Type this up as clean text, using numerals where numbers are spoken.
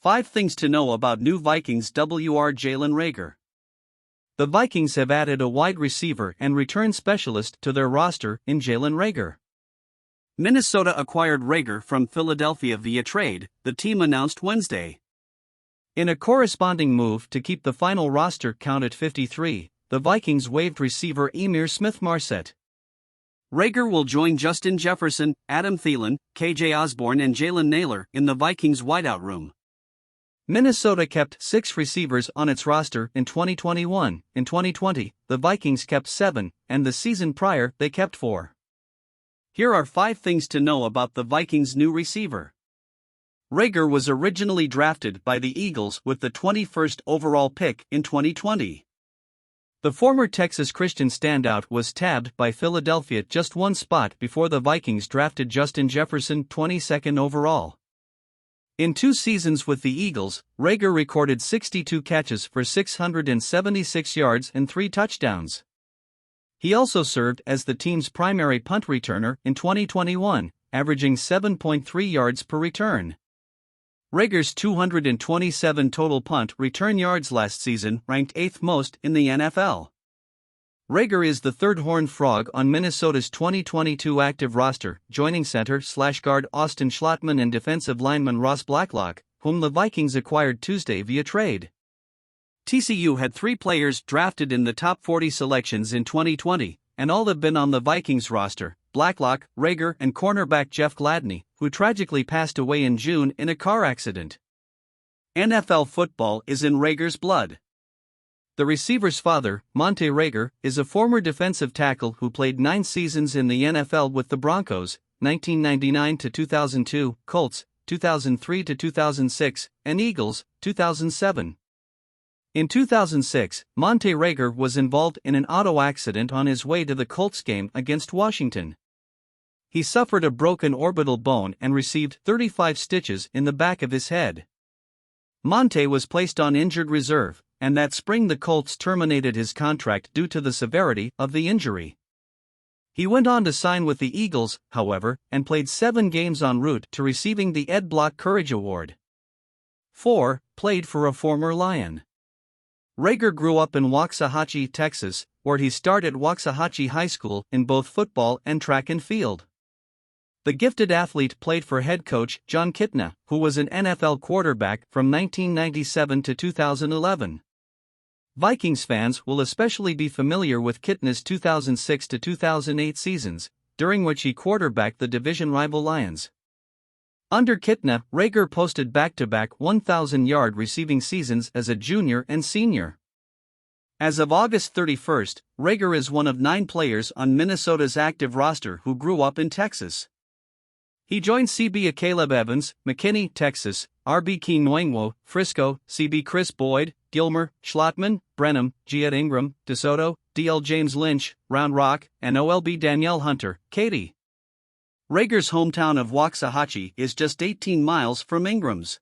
5 things to know about new Vikings WR Jalen Reagor. The Vikings have added a wide receiver and return specialist to their roster in Jalen Reagor. Minnesota acquired Reagor from Philadelphia via trade, the team announced Wednesday. In a corresponding move to keep the final roster count at 53, the Vikings waived receiver Ihmir Smith-Marsette. Reagor will join Justin Jefferson, Adam Thielen, KJ Osborn and Jalen Nailor in the Vikings wideout room. Minnesota kept 6 receivers on its roster in 2021. In 2020, the Vikings kept 7, and the season prior they kept 4. Here are 5 things to know about the Vikings' new receiver. Reagor was originally drafted by the Eagles with the 21st overall pick in 2020. The former Texas Christian standout was tabbed by Philadelphia just one spot before the Vikings drafted Justin Jefferson 22nd overall. In 2 seasons with the Eagles, Reagor recorded 62 catches for 676 yards and 3 touchdowns. He also served as the team's primary punt returner in 2021, averaging 7.3 yards per return. Reagor's 227 total punt return yards last season ranked 8th most in the NFL. Reagor is the third Horned Frog on Minnesota's 2022 active roster, joining center/guard Austin Schlottmann and defensive lineman Ross Blacklock, whom the Vikings acquired Tuesday via trade. TCU had 3 players drafted in the top 40 selections in 2020, and all have been on the Vikings roster: Blacklock, Reagor, and cornerback Jeff Gladney, who tragically passed away in June in a car accident. NFL football is in Reagor's blood. The receiver's father, Monte Reagor, is a former defensive tackle who played 9 seasons in the NFL with the Broncos, 1999 to 2002, Colts, 2003 to 2006, and Eagles, 2007. In 2006, Monte Reagor was involved in an auto accident on his way to the Colts game against Washington. He suffered a broken orbital bone and received 35 stitches in the back of his head. Monte was placed on injured reserve, and that spring the Colts terminated his contract due to the severity of the injury. He went on to sign with the Eagles, however, and played 7 games en route to receiving the Ed Block Courage Award. 4. Played for a former Lion. Reagor grew up in Waxahachie, Texas, where he started at Waxahachie High School in both football and track and field. The gifted athlete played for head coach Jon Kitna, who was an NFL quarterback from 1997 to 2011. Vikings fans will especially be familiar with Kitna's 2006 to 2008 seasons, during which he quarterbacked the division rival Lions. Under Kitna, Reagor posted back-to-back 1,000-yard receiving seasons as a junior and senior. As of August 31, Reagor is one of 9 players on Minnesota's active roster who grew up in Texas. He joined CB Caleb Evans, McKinney, Texas, RB Keenwangwo, Frisco, CB Chris Boyd, Gilmer, Schlottmann, Brenham, Giat Ingram, DeSoto, DL James Lynch, Round Rock, and OLB Danielle Hunter, Katy. Reagor's hometown of Waxahachie is just 18 miles from Ingram's.